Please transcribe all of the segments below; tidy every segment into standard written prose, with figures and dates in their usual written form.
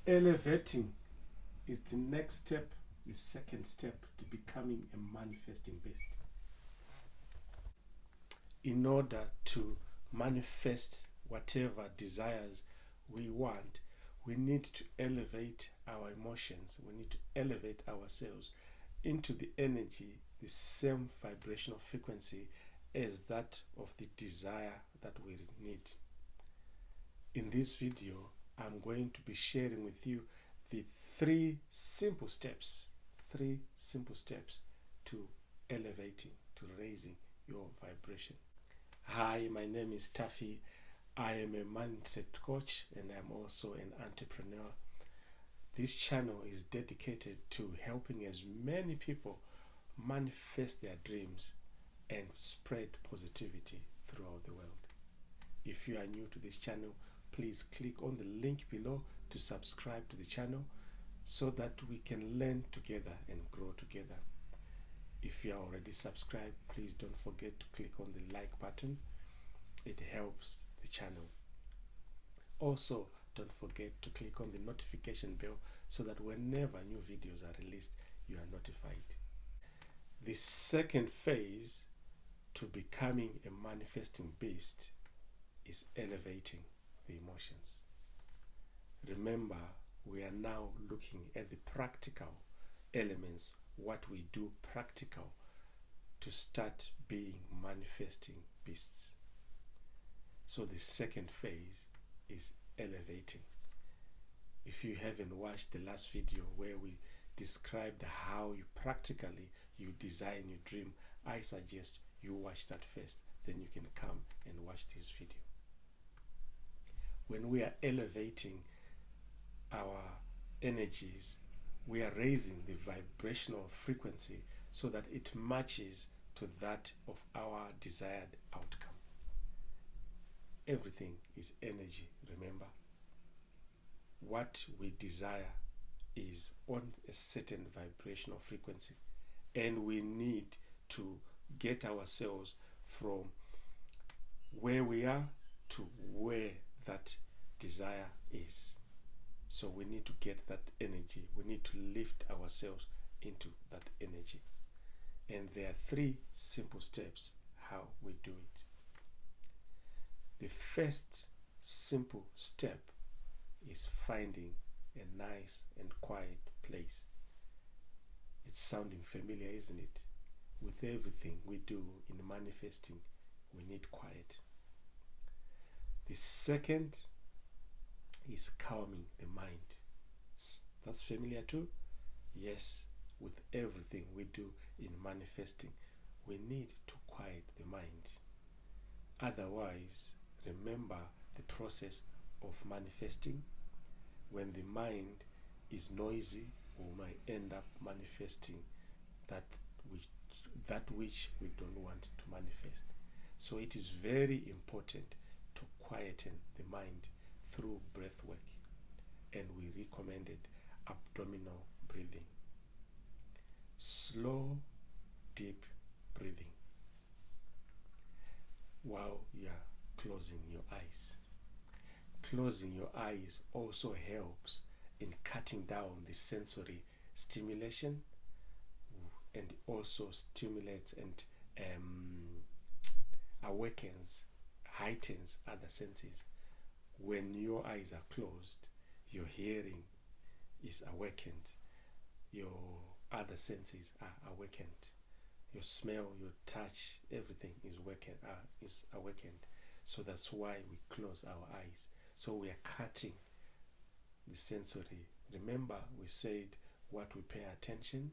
Elevating is the next step, the second step to becoming a manifesting beast. In order to manifest whatever desires we want, we need to elevate our emotions. We need to elevate ourselves into the energy, the same vibrational frequency as that of the desire that we need. In this video, I'm going to be sharing with you the three simple steps to elevating, to raising your vibration. Hi, my name is Taffy. I am a mindset coach and I'm also an entrepreneur. This channel is dedicated to helping as many people manifest their dreams and spread positivity throughout the world. If you are new to this channel, please click on the link below to subscribe to the channel so that we can learn together and grow together. If you are already subscribed, please don't forget to click on the like button. It helps the channel. Also, don't forget to click on the notification bell so that whenever new videos are released, you are notified. The second phase to becoming a manifesting beast is elevating the emotions. Remember, we are now looking at the practical elements, what we do practical to start being manifesting beasts. So the second phase is elevating. If you haven't watched the last video where we described how you practically design your dream, I suggest you watch that first, then you can come and watch this video. When we are elevating our energies, we are raising the vibrational frequency so that it matches to that of our desired outcome. Everything is energy, remember. What we desire is on a certain vibrational frequency, and we need to get ourselves from where we are to where that desire is. So we need to get that energy. We need to lift ourselves into that energy. And there are three simple steps how we do it. The first simple step is finding a nice and quiet place. It's sounding familiar, isn't it? With everything we do in manifesting, we need quiet. The second is calming the mind. That's familiar too? Yes, with everything we do in manifesting, we need to quiet the mind. Otherwise, remember the process of manifesting. When the mind is noisy, we might end up manifesting that which we don't want to manifest. So it is very important to quieten the mind through breath work, and we recommended abdominal breathing. Slow, deep breathing while you are closing your eyes. Closing your eyes also helps in cutting down the sensory stimulation, and also stimulates and heightens other senses. When your eyes are closed, your hearing is awakened, your other senses are awakened, your smell, your touch, everything is awakened. So that's why we close our eyes. So we are cutting the sensory. Remember, we said what we pay attention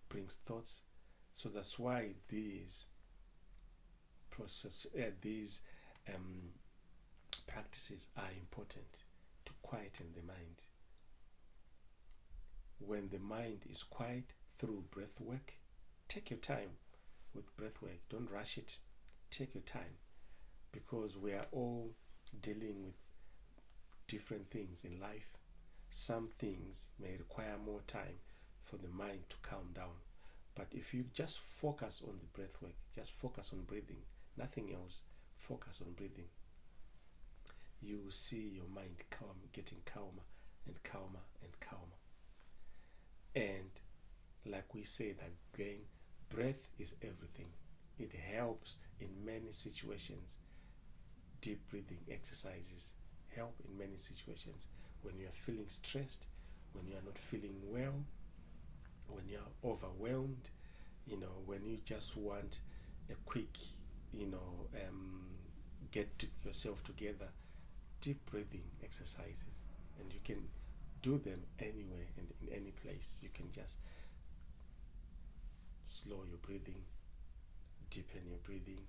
brings thoughts. So that's why these practices are important to quieten the mind. When the mind is quiet through breath work, take your time with breath work. Don't rush it. Take your time, because we are all dealing with different things in life. Some things may require more time for the mind to calm down. But if you just focus on the breath work, just focus on breathing, nothing else, focus on breathing, you will see your mind getting calmer and calmer and calmer. And like we said again, breath is everything. It helps in many situations. Deep breathing exercises help in many situations. When you are feeling stressed, when you are not feeling well, when you are overwhelmed, when you just want a quick, get yourself together, deep breathing exercises, and you can do them anywhere and in any place. You can just slow your breathing, deepen your breathing,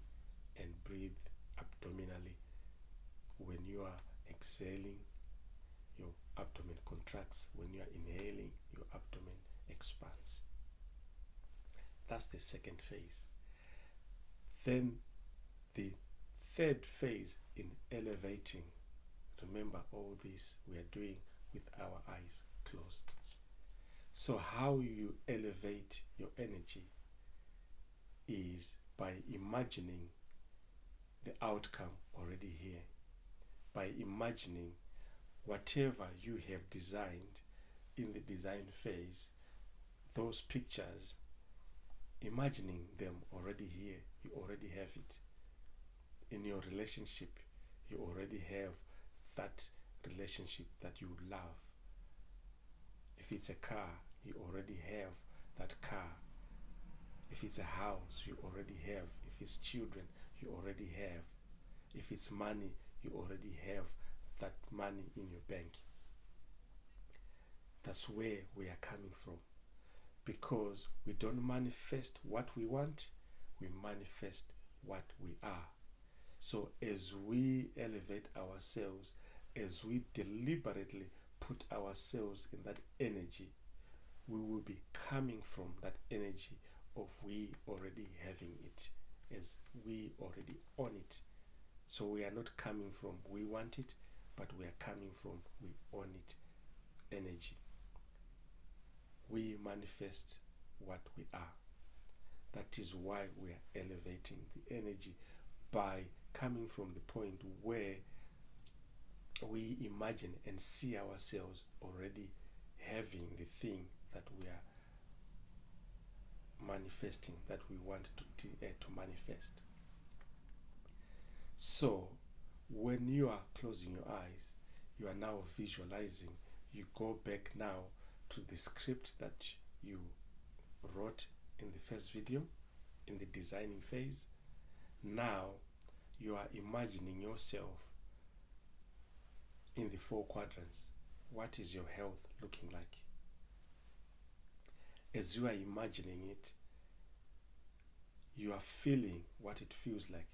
and breathe abdominally. When you are exhaling, your abdomen contracts. When you are inhaling, your abdomen expands. That's the second phase. Then the third phase in elevating. Remember, all this we are doing with our eyes closed. So how you elevate your energy is by imagining the outcome already here. By imagining whatever you have designed in the design phase, those pictures, imagining them already here. You already have it. In your relationship, you already have that relationship that you love. If it's a car, you already have that car. If it's a house, you already have. If it's children, you already have. If it's money, you already have that money in your bank. That's where we are coming from. Because we don't manifest what we want, we manifest what we are. So as we elevate ourselves, as we deliberately put ourselves in that energy, we will be coming from that energy of we already having it, as we already own it. So we are not coming from we want it, but we are coming from we own it energy. We manifest what we are. That is why we are elevating the energy by coming from the point where we imagine and see ourselves already having the thing that we are manifesting, that we want to manifest. So when you are closing your eyes, you are now visualizing. You go back now to the script that you wrote in the first video, in the designing phase. Now you are imagining yourself in the 4 quadrants. What is your health looking like? As you are imagining it, you are feeling what it feels like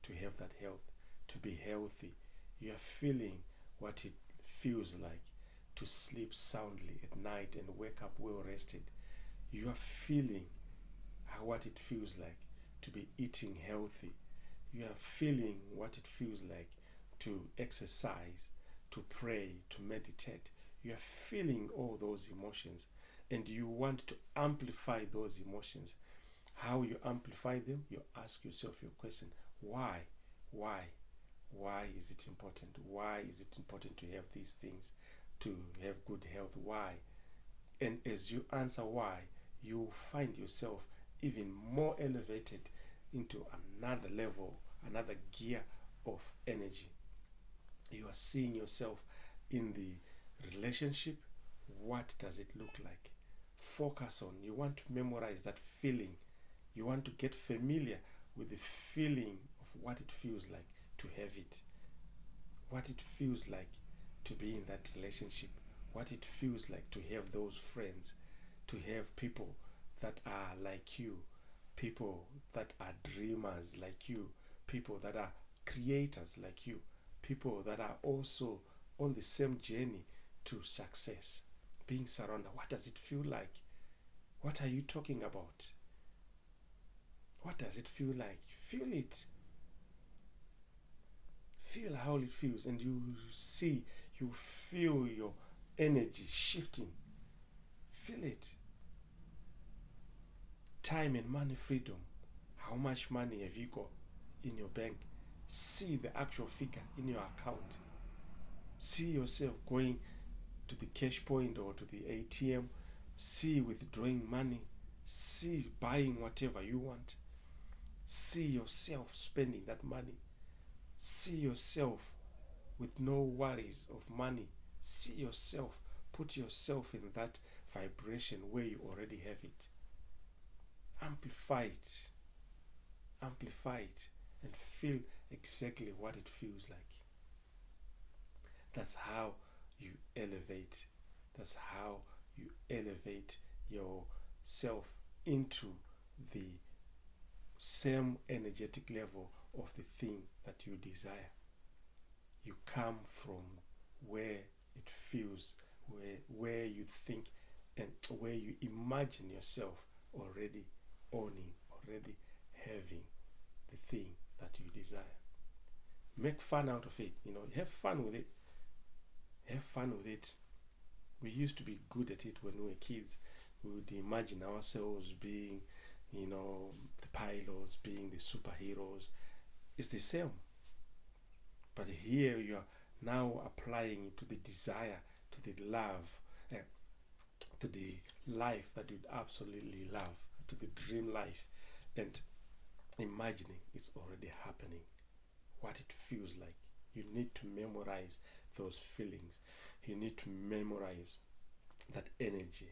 to have that health, to be healthy. You are feeling what it feels like to sleep soundly at night and wake up well rested. You are feeling what it feels like to be eating healthy. You are feeling what it feels like to exercise, to pray, to meditate. You are feeling all those emotions, and you want to amplify those emotions. How you amplify them? You ask yourself your question: why? Why is it important? Why is it important to have these things, to have good health? Why? And as you answer why, you find yourself even more elevated into another level, another gear of energy. You are seeing yourself in the relationship. What does it look like? Focus on. You want to memorize that feeling. You want to get familiar with the feeling of what it feels like to have it. What it feels like to be in that relationship. What it feels like to have those friends, to have people that are like you, people that are dreamers like you, people that are creators like you, people that are also on the same journey to success. Being surrounded, what does it feel like? What are you talking about? What does it feel like? Feel it. Feel how it feels, and you feel your energy shifting. Feel it. Time and money freedom. How much money have you got in your bank? See the actual figure in your account. See yourself going to the cash point or to the ATM. See withdrawing money. See buying whatever you want. See yourself spending that money. See yourself with no worries of money. See yourself, put yourself in that vibration where you already have it. Amplify it. Amplify it and feel exactly what it feels like. That's how you elevate. That's how you elevate yourself into the same energetic level of the thing that you desire. You come from where it feels, where you think and where you imagine yourself already owning, already having the thing that you desire. Make fun out of it, have fun with it. Have fun with it. We used to be good at it when we were kids. We would imagine ourselves being, the pilots, being the superheroes. It's the same. But here you are now applying it to the desire, to the love, to the life that you'd absolutely love, to the dream life, and imagining it's already happening, what it feels like. You need to memorize those feelings. You need to memorize that energy.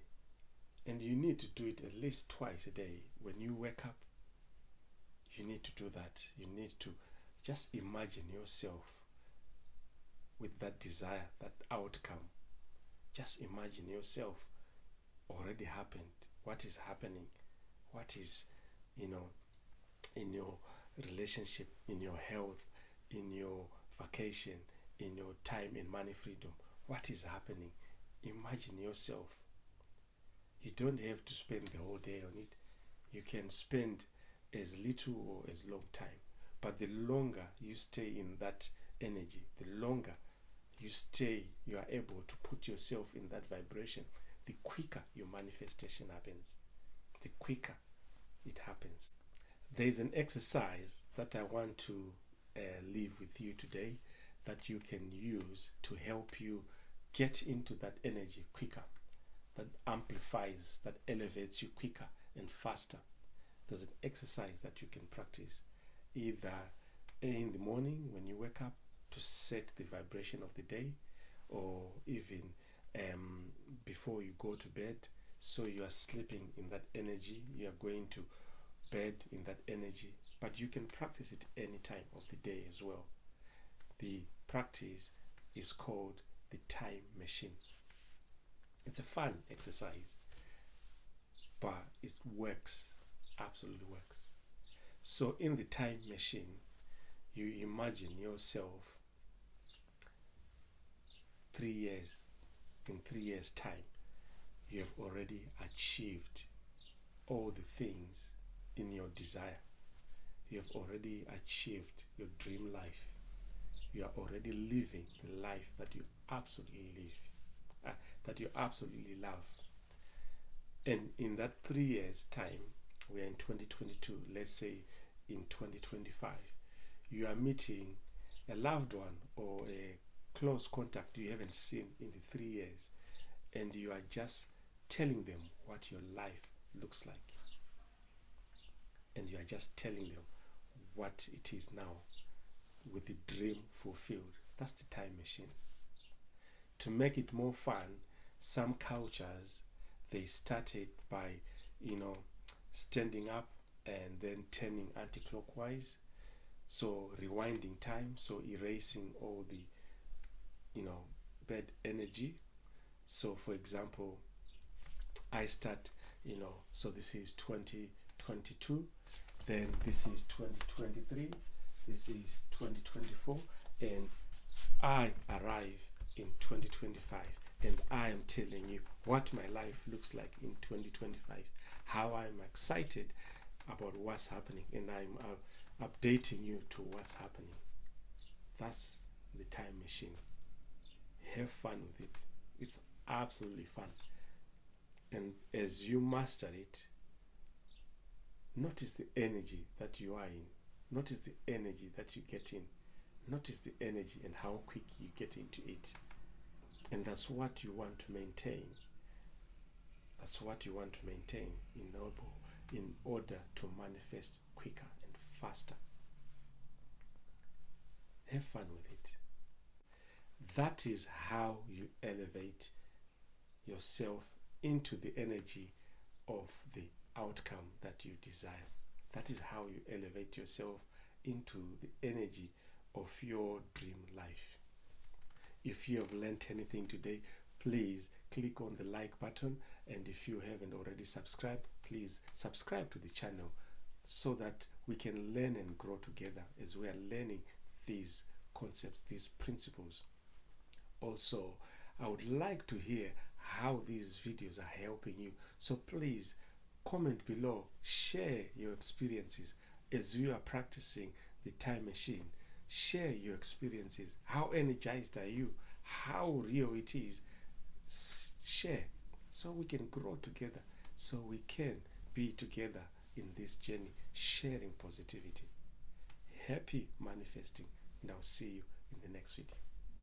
And you need to do it at least twice a day. When you wake up, you need to do that. You need to just imagine yourself with that desire, that outcome. Just imagine yourself already happened. What is happening? What is, in your relationship, in your health, in your vacation, in your time and money freedom? What is happening? Imagine yourself. You don't have to spend the whole day on it. You can spend as little or as long time. But the longer you stay in that energy, the longer you are able to put yourself in that vibration, the quicker your manifestation happens. The quicker it happens. There's an exercise that I want to leave with you today that you can use to help you get into that energy quicker, that amplifies, that elevates you quicker and faster. There's an exercise that you can practice either in the morning when you wake up to set the vibration of the day, or even before you go to bed, so you are sleeping in that energy, you are going to bed in that energy. But you can practice it any time of the day as well. The practice is called the time machine. It's a fun exercise, but it works, absolutely works. So in the time machine, you imagine yourself 3 years. In 3 years' time, you have already achieved all the things in your desire. You have already achieved your dream life. You are already living the life that you absolutely live, that you absolutely love. And in that 3 years' time, we are in 2022, let's say in 2025, you are meeting a loved one or a close contact you haven't seen in the 3 years, and you are just telling them what your life looks like. And you are just telling them what it is now with the dream fulfilled. That's the time machine. To make it more fun, some cultures, they started by, standing up and then turning anti-clockwise. So rewinding time, so erasing all the, bad energy. So for example, I start, so this is 2022, then this is 2023, this is 2024, and I arrive in 2025, and I am telling you what my life looks like in 2025, how I'm excited about what's happening, and I'm updating you to what's happening. That's the time machine. Have fun with it. It's absolutely fun. And as you master it, notice the energy that you are in. Notice the energy that you get in. Notice the energy and how quick you get into it. And that's what you want to maintain. That's what you want to maintain in order to manifest quicker and faster. Have fun with it. That is how you elevate yourself into the energy of the outcome that you desire. That is how you elevate yourself into the energy of your dream life. If you have learned anything today, please click on the like button, and if you haven't already subscribed, please subscribe to the channel so that we can learn and grow together as we are learning these concepts, these principles. Also, I would like to hear how these videos are helping you, so please comment below, share your experiences as you are practicing the time machine. Share your experiences. How energized are you? How real it is? Share so we can grow together, so we can be together in this journey, sharing positivity. Happy manifesting, and I'll see you in the next video.